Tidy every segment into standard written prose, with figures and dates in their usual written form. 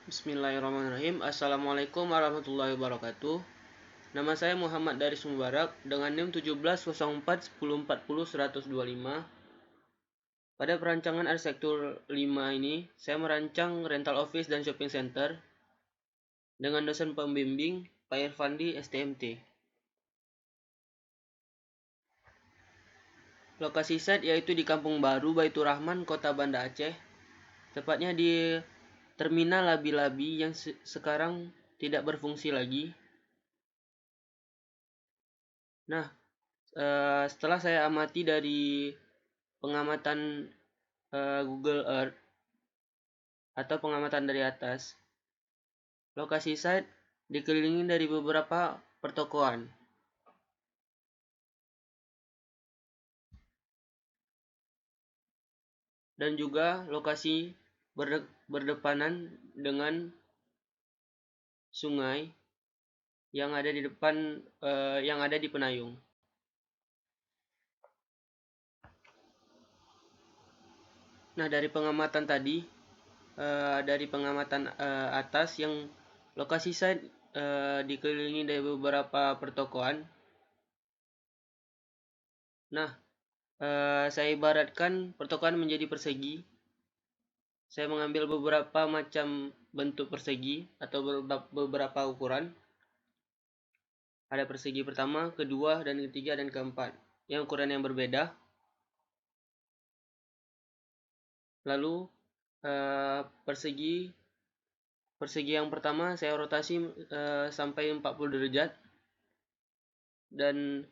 Bismillahirrahmanirrahim. Assalamualaikum warahmatullahi wabarakatuh. Nama saya Muhammad Daris Mubarak dengan NIM 17041040 Pada perancangan arsitektur 5 ini, saya merancang rental office dan shopping center dengan dosen pembimbing Pak Irfandi STMT. Lokasi site yaitu di Kampung Baru, Baitur Rahman, Kota Banda Aceh, tepatnya di Terminal Labi-Labi yang sekarang tidak berfungsi lagi. Nah, setelah saya amati dari pengamatan Google Earth atau pengamatan dari atas, lokasi site dikelilingi dari beberapa pertokoan. Dan juga lokasi berdepanan dengan sungai yang ada di depan yang ada di Penayung. Nah, dari pengamatan tadi, dari pengamatan atas yang lokasi site dikelilingi dari beberapa pertokoan. Nah, saya ibaratkan pertokoan menjadi persegi. Saya mengambil beberapa macam bentuk persegi atau beberapa ukuran. Ada persegi pertama, kedua, dan ketiga, dan keempat. Yang ukuran yang berbeda. Lalu persegi yang pertama saya rotasi sampai 40 derajat. Dan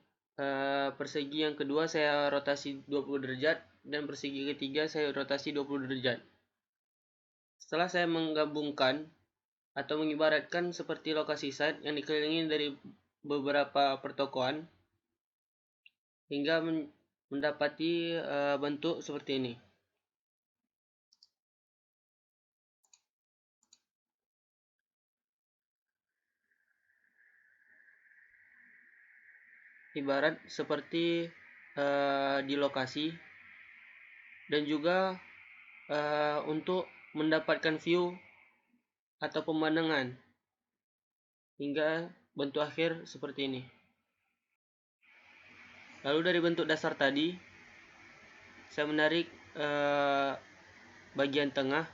persegi yang kedua saya rotasi 20 derajat. Dan persegi ketiga saya rotasi 20 derajat. Setelah saya menggabungkan atau mengibaratkan seperti lokasi site yang dikelilingi dari beberapa pertokoan hingga mendapati bentuk seperti ini. Ibarat seperti di lokasi, dan juga untuk mendapatkan view atau pemandangan hingga bentuk akhir seperti ini. Lalu dari bentuk dasar tadi saya menarik bagian tengah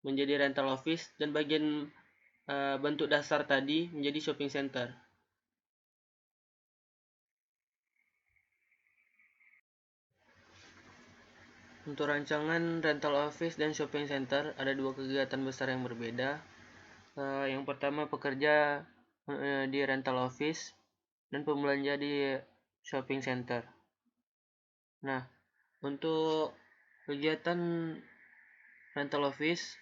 menjadi rental office dan bagian bentuk dasar tadi menjadi shopping center. Untuk rancangan rental office dan shopping center ada dua kegiatan besar yang berbeda. Yang pertama pekerja di rental office dan pembelanja di shopping center. Nah, untuk kegiatan rental office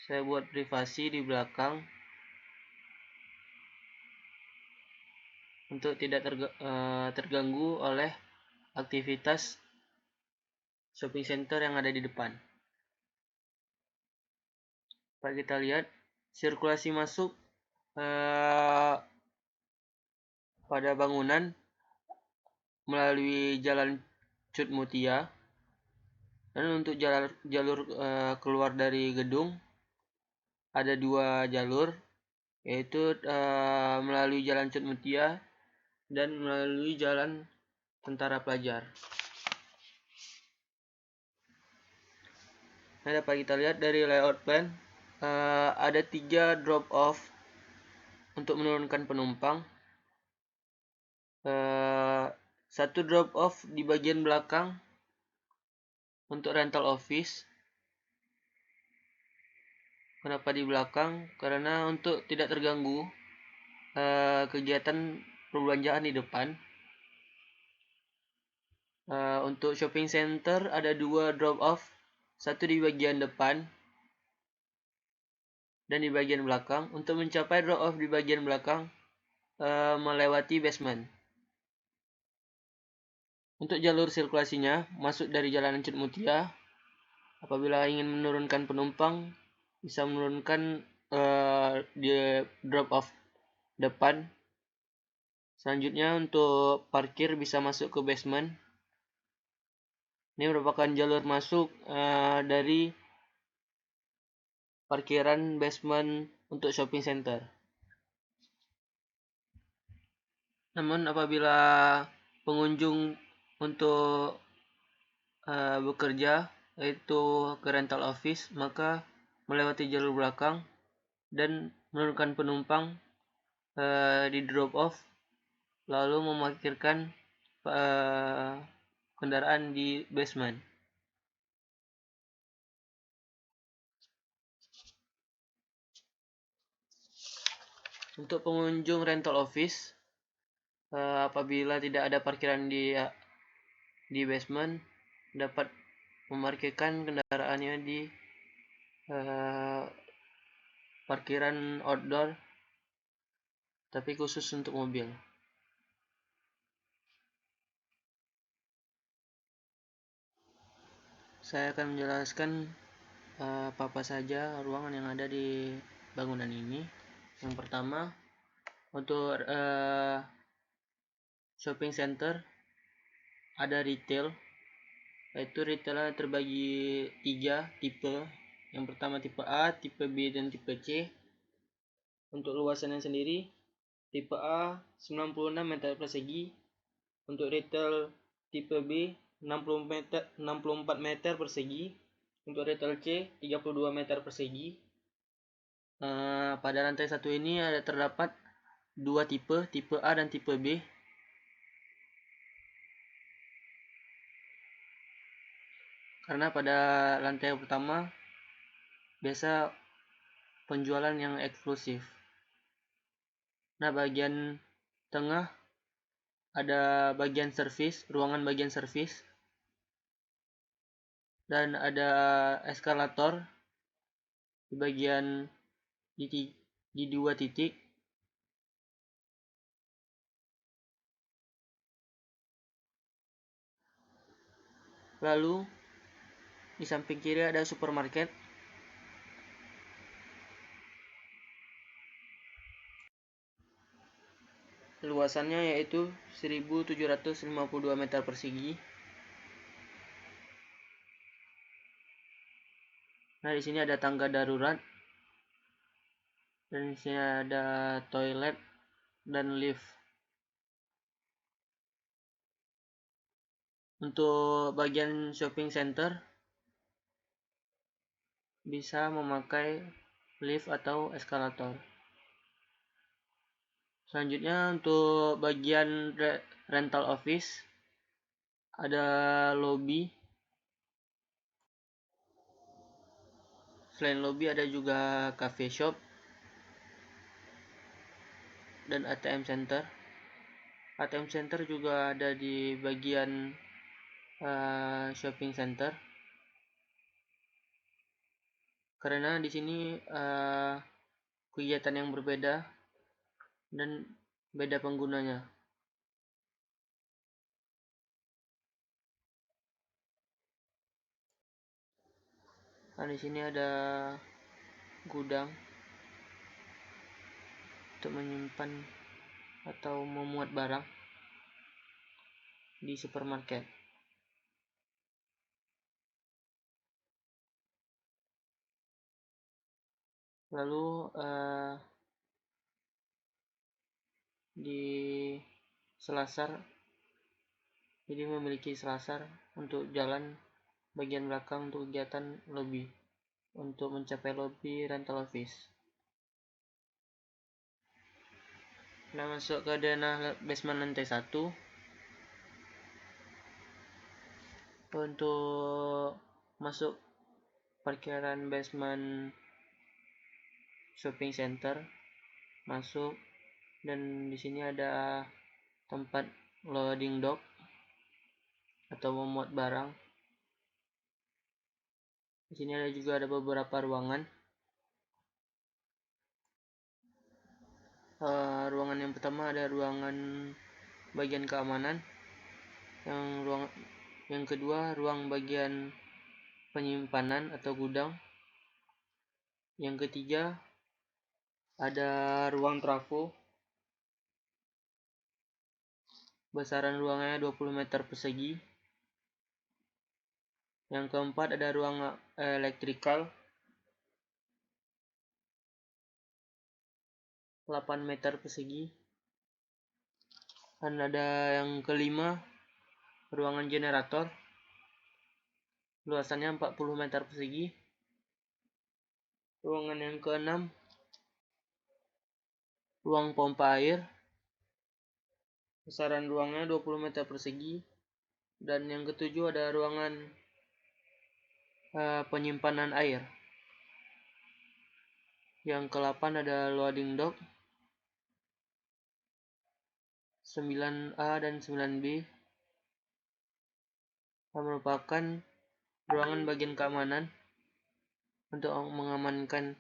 saya buat privasi di belakang untuk tidak terganggu oleh aktivitas shopping center yang ada di depan. Pak, kita lihat sirkulasi masuk pada bangunan melalui jalan Cut Mutia, dan untuk jalur keluar dari gedung ada dua jalur, yaitu melalui jalan Cut Mutia dan melalui jalan Tentara Pelajar. Nah, dapat kita lihat dari layout plan ada 3 drop off untuk menurunkan penumpang. Satu drop off di bagian belakang untuk rental office. Kenapa di belakang? Karena untuk tidak terganggu kegiatan perbelanjaan di depan. Untuk shopping center ada 2 drop off, satu di bagian depan dan di bagian belakang. Untuk mencapai drop off di bagian belakang melewati basement. Untuk jalur sirkulasinya masuk dari Jalan Cut Mutia. Apabila ingin menurunkan penumpang bisa menurunkan di drop off depan. Selanjutnya untuk parkir bisa masuk ke basement. Ini merupakan jalur masuk dari parkiran basement untuk shopping center. Namun apabila pengunjung untuk bekerja yaitu ke rental office, maka melewati jalur belakang dan menurunkan penumpang di drop off, lalu memarkirkan kendaraan di basement. Untuk pengunjung rental office, apabila tidak ada parkiran di basement, dapat memarkirkan kendaraannya di parkiran outdoor, tapi khusus untuk mobil. Saya akan menjelaskan apa saja ruangan yang ada di bangunan ini. Yang pertama, untuk shopping center ada retail, yaitu retailnya terbagi 3 tipe. Yang pertama tipe A, tipe B, dan tipe C. Untuk luasannya sendiri, tipe A 96 meter persegi, untuk retail tipe B 64 meter persegi, untuk retail C 32 meter persegi. Pada lantai 1 ini terdapat 2 tipe A dan tipe B. Karena pada lantai pertama biasa penjualan yang eksklusif. Nah, bagian tengah ada bagian servis, ruangan bagian servis, dan ada eskalator di bagian di 2 titik. Lalu di samping kiri ada supermarket. Luasannya yaitu 1752 meter persegi. Nah, di sini ada tangga darurat, dan di sini ada toilet dan lift. Untuk bagian shopping center bisa memakai lift atau eskalator. Selanjutnya untuk bagian rental office ada lobby. Selain lobby ada juga cafe shop dan ATM center. ATM center juga ada di bagian shopping center. Karena di sini kegiatan yang berbeda dan beda penggunanya. Nah, di sini ada gudang untuk menyimpan atau memuat barang di supermarket. Lalu di selasar, jadi memiliki selasar untuk jalan bagian belakang untuk kegiatan lobby, untuk mencapai lobby rental office. Nah, masuk ke denah basement lantai 1. Untuk masuk parkiran basement shopping center, masuk, dan di sini ada tempat loading dock atau memuat barang. Di sini juga ada beberapa ruangan. Ruangan yang pertama ada ruangan bagian keamanan. Yang kedua ruang bagian penyimpanan atau gudang. Yang ketiga ada ruang trafo. Besaran ruangannya 20 meter persegi. Yang keempat ada ruang elektrikal. 8 meter persegi. Dan ada yang kelima, ruangan generator, luasannya 40 meter persegi. Ruangan yang keenam, ruang pompa air, besaran ruangnya 20 meter persegi. Dan yang ketujuh ada ruangan penyimpanan air. Yang ke-8 ada loading dock 9A dan 9B, yang merupakan ruangan bagian keamanan untuk mengamankan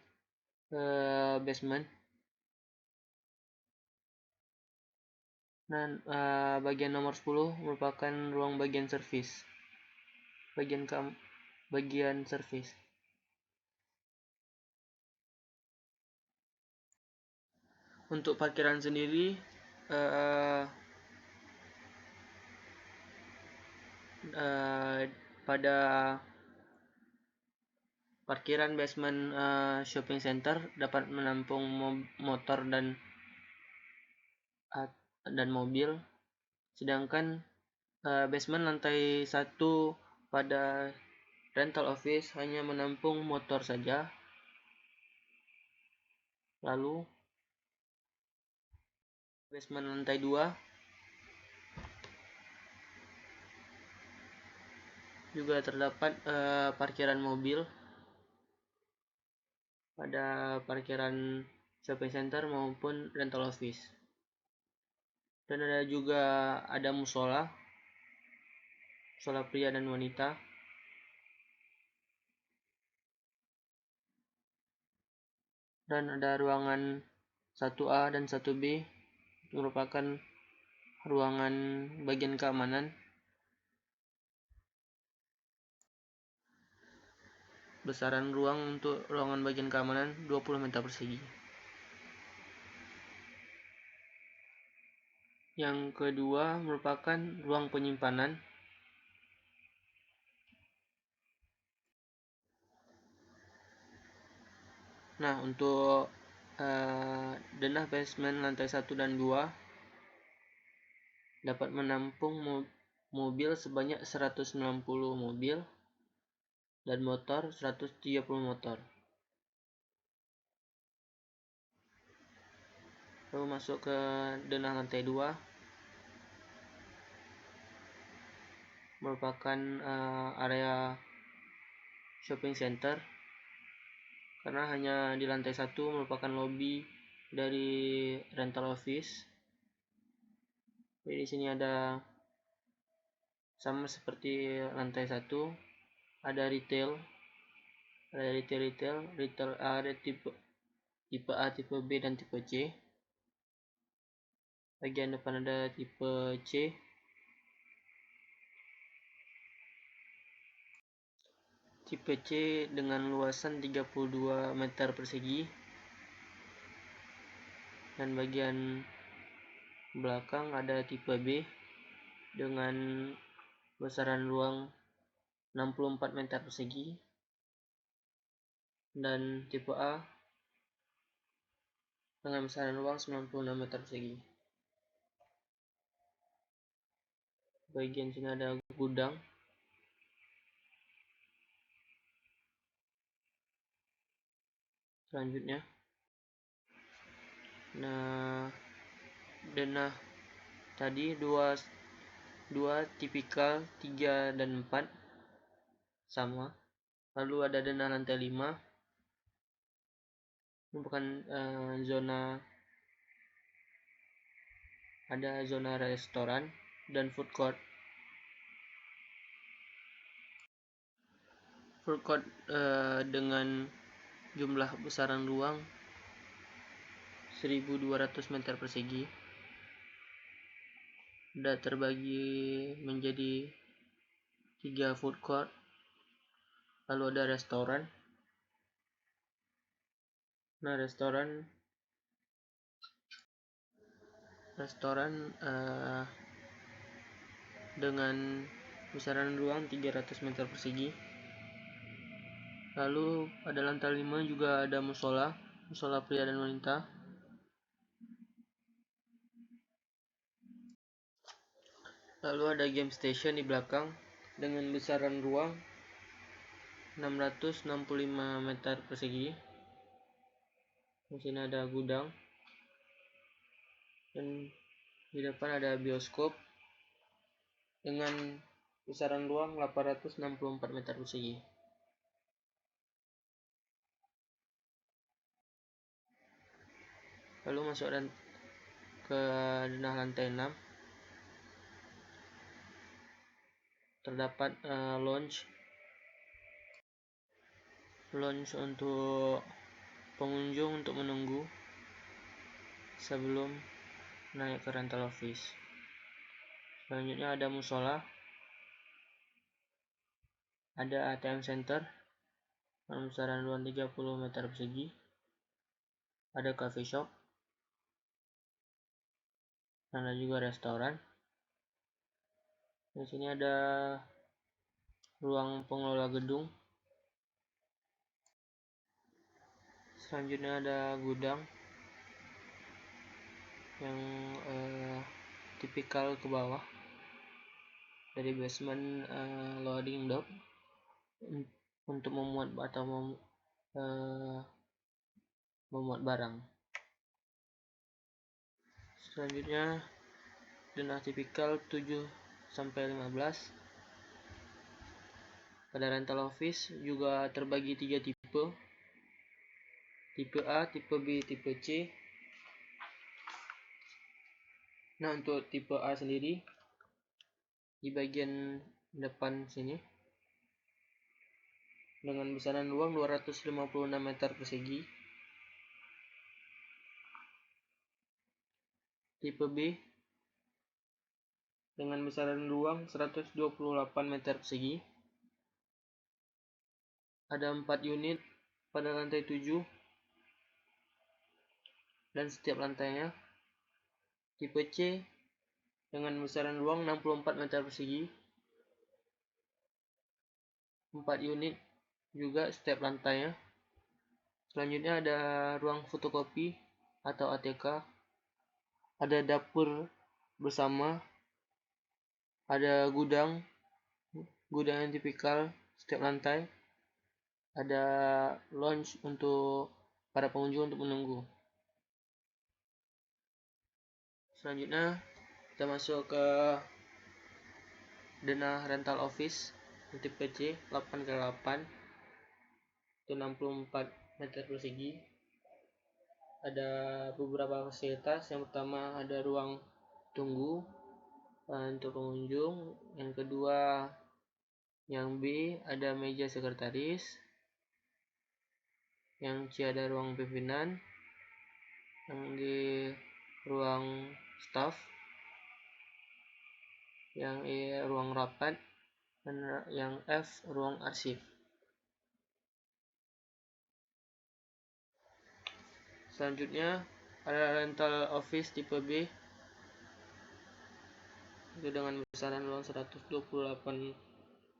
basement. Dan bagian nomor 10 merupakan ruang bagian servis. Bagian servis. Untuk parkiran sendiri pada parkiran basement shopping center dapat menampung motor dan mobil, sedangkan basement lantai 1 pada rental office hanya menampung motor saja. Lalu basement lantai 2 juga terdapat parkiran mobil pada parkiran shopping center maupun rental office. Dan ada musola pria dan wanita. Dan ada ruangan 1A dan 1B, merupakan ruangan bagian keamanan. Besaran ruang untuk ruangan bagian keamanan 20 meter persegi. Yang kedua merupakan ruang penyimpanan. Nah, untuk denah basement lantai 1 dan 2 dapat menampung mobil sebanyak 190 mobil dan motor 130 motor. Lalu masuk ke denah lantai 2, merupakan area shopping center, karena hanya di lantai 1 merupakan lobby dari rental office. Jadi di sini ada sama seperti lantai 1, ada retail ada tipe A, tipe B dan tipe C. Bagian depan ada tipe C. Tipe C dengan luasan 32 meter persegi. Dan bagian belakang ada tipe B dengan besaran ruang 64 meter persegi. Dan tipe A dengan besaran ruang 96 meter persegi. Bagian sini ada gudang. Selanjutnya, nah, denah tadi dua tipikal 3 dan 4 sama. Lalu ada denah lantai 5, merupakan zona restoran dan food court. Food court dengan jumlah besaran ruang 1200 meter persegi, sudah terbagi menjadi 3 food court. Lalu ada restoran. Nah, restoran dengan besaran ruang 300 meter persegi. Lalu pada lantai 5 juga ada musola pria dan wanita. Lalu ada game station di belakang dengan besaran ruang 665 meter persegi. Di sini ada gudang dan di depan ada bioskop dengan besaran ruang 864 meter persegi. Lalu masuk ke denah lantai 6. Terdapat lounge untuk pengunjung untuk menunggu sebelum naik ke rental office. Selanjutnya ada musola, ada ATM center dengan besaran ruang 30 meter persegi, ada coffee shop, dan ada juga restoran. Di sini ada ruang pengelola gedung. Selanjutnya ada gudang yang tipikal ke bawah dari basement loading dock untuk memuat atau memuat barang. Selanjutnya denah tipikal 7-15. Pada rental office juga terbagi 3 tipe. Tipe A, tipe B, tipe C. Nah, untuk tipe A sendiri di bagian depan sini dengan besaran ruang 256 meter persegi. Tipe B dengan besaran ruang 128 meter persegi. Ada 4 unit pada lantai 7 dan setiap lantainya. Tipe C dengan besaran ruang 64 meter persegi. 4 unit juga setiap lantainya. Selanjutnya ada ruang fotokopi atau ATK, ada dapur bersama, ada gudang yang tipikal setiap lantai, ada lounge untuk para pengunjung untuk menunggu. Selanjutnya kita masuk ke denah rental office tipe C 8x8 itu 64 meter persegi. Ada beberapa fasilitas. Yang pertama ada ruang tunggu untuk pengunjung. Yang kedua, yang B ada meja sekretaris. Yang C ada ruang pimpinan. Yang D ruang staff. Yang E ruang rapat. Dan yang F ruang arsip. Selanjutnya ada rental office tipe B itu dengan besaran ruang 128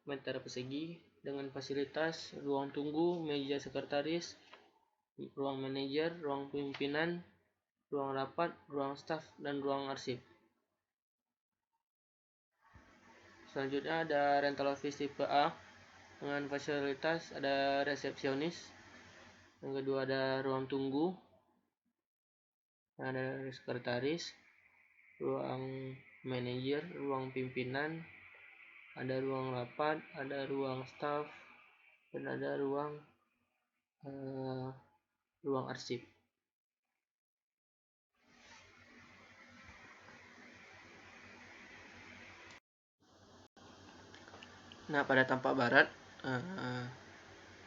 meter persegi dengan fasilitas ruang tunggu, meja sekretaris, ruang manajer, ruang pimpinan, ruang rapat, ruang staf, dan ruang arsip. Selanjutnya ada rental office tipe A dengan fasilitas ada resepsionis. Yang kedua ada ruang tunggu, ada sekretaris, ruang manajer, ruang pimpinan, ada ruang rapat, ada ruang staf, dan ada ruang arsip. Nah, pada tampak barat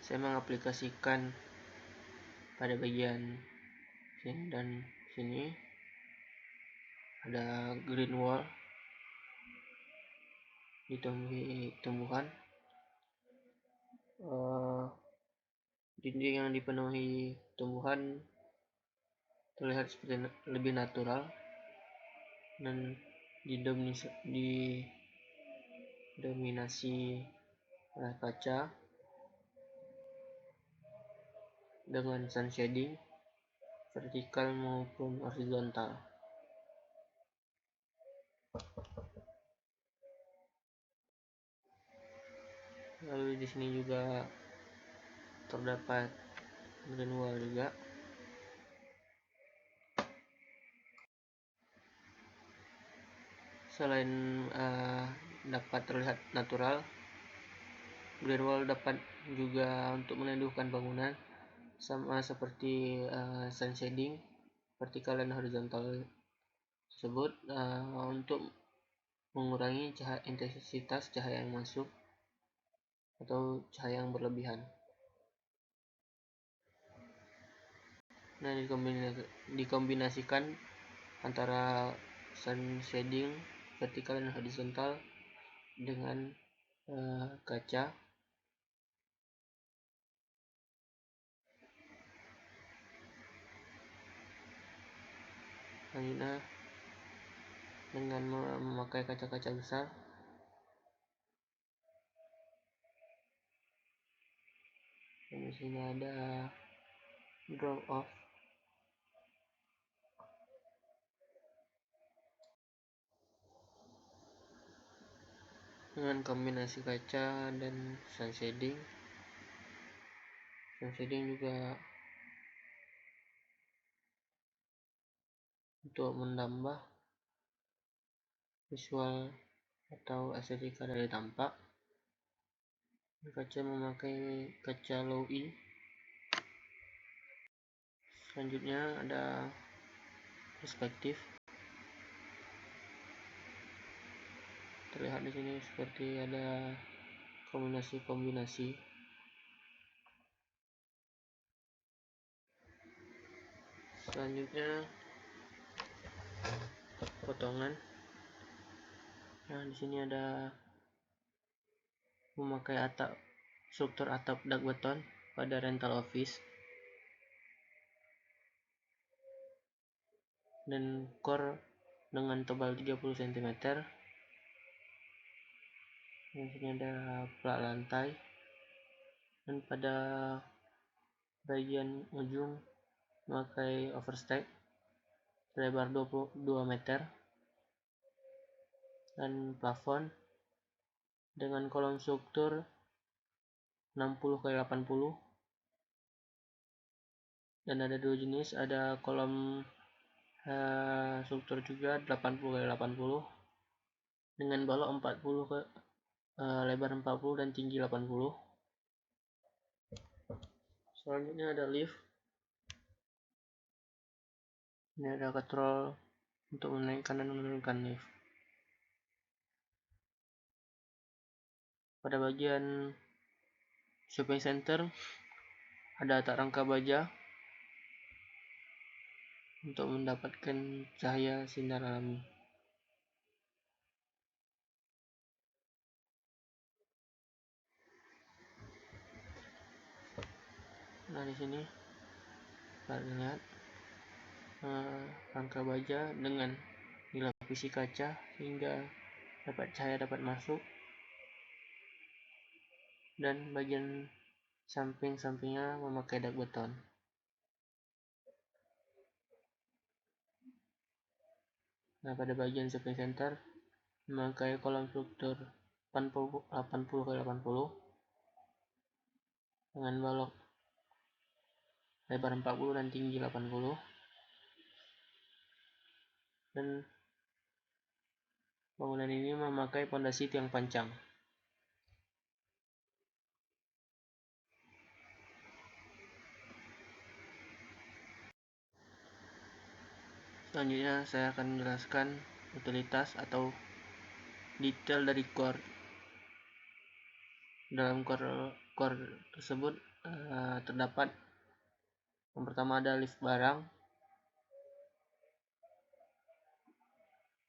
saya mengaplikasikan pada bagian sini dan sini ada green wall ditumbuhi tumbuhan, dinding yang dipenuhi tumbuhan terlihat seperti lebih natural dan didominasi oleh kaca dengan sun shading vertikal maupun horizontal. di sini juga terdapat green wall juga. Selain dapat terlihat natural, green wall dapat juga untuk meneduhkan bangunan, sama seperti sun shading, vertikal dan horizontal tersebut, untuk mengurangi intensitas cahaya yang masuk atau cahaya yang berlebihan. Nah, dikombinasikan antara sun shading, vertikal dan horizontal dengan kaca. Selanjutnya dengan memakai kaca-kaca besar, dan di sini ada draw off. Dengan kombinasi kaca dan sun shading juga untuk menambah visual atau estetika dari tampak. Kaca memakai kaca low E. Selanjutnya ada perspektif. Terlihat di sini seperti ada kombinasi. Selanjutnya potongan. Nah, di sini ada memakai struktur atap dak beton pada rental office dan core dengan tebal 30 cm. Di sini ada plak lantai, dan pada bagian ujung memakai overstack lebar 22 meter dan plafon dengan kolom struktur 60x80, dan ada dua jenis, ada kolom struktur juga 80x80 dengan balok 40 lebar 40 dan tinggi 80. Selanjutnya ada lift. Ini ada kontrol untuk menaikkan dan menurunkan lift. Pada bagian shopping center ada atap rangka baja untuk mendapatkan cahaya sinar alami. Nah, di sini kita lihat rangka baja dengan dilapisi kaca sehingga cahaya dapat masuk, dan bagian samping-sampingnya memakai dak beton. Nah, pada bagian shopping center memakai kolom struktur 80x80 dengan balok lebar 40 dan tinggi 80, dan bangunan ini memakai pondasi tiang pancang. Selanjutnya saya akan menjelaskan utilitas atau detail dari core. Dalam core tersebut terdapat yang pertama ada lift barang,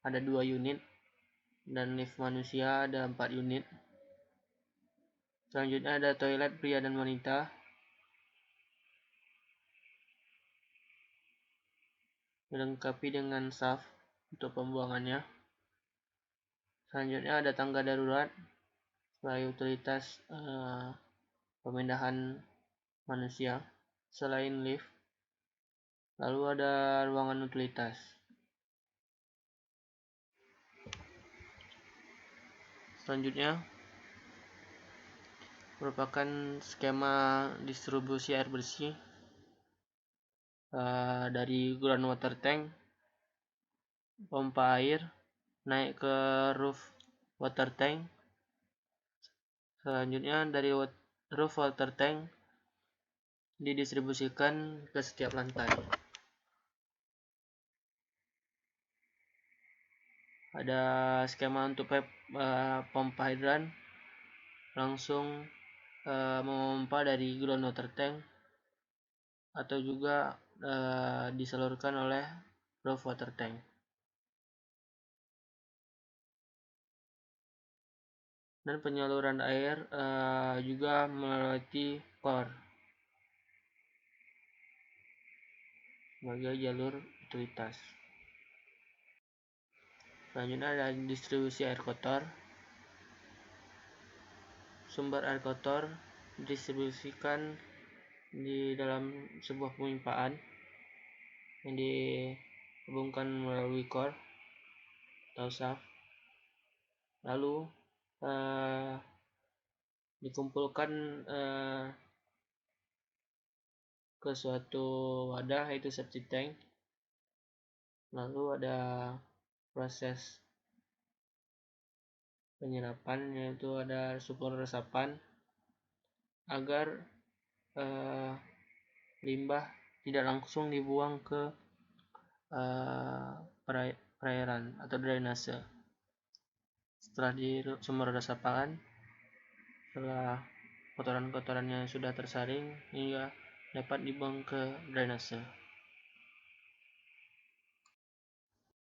ada 2 unit, dan lift manusia ada 4 unit. Selanjutnya ada toilet pria dan wanita, dilengkapi dengan shaft untuk pembuangannya. Selanjutnya ada tangga darurat sebagai utilitas pemindahan manusia selain lift. Lalu ada ruangan utilitas. Selanjutnya merupakan skema distribusi air bersih dari groundwater tank, pompa air, naik ke roof water tank. Selanjutnya dari roof water tank didistribusikan ke setiap lantai. Ada skema untuk pompa hidran, langsung memompa dari groundwater tank atau juga disalurkan oleh roof water tank. Dan penyaluran air juga melalui core sebagai jalur utilitas. Selanjutnya ada distribusi air kotor. Sumber air kotor didistribusikan di dalam sebuah pemipaan yang dihubungkan melalui core atau shaft, lalu dikumpulkan ke suatu wadah, yaitu septic tank. Lalu ada proses penyerapan, yaitu ada supur resapan agar limbah tidak langsung dibuang ke perairan atau drainase. Setelah di sumur resapan, setelah kotoran-kotorannya sudah tersaring hingga dapat dibuang ke drainase.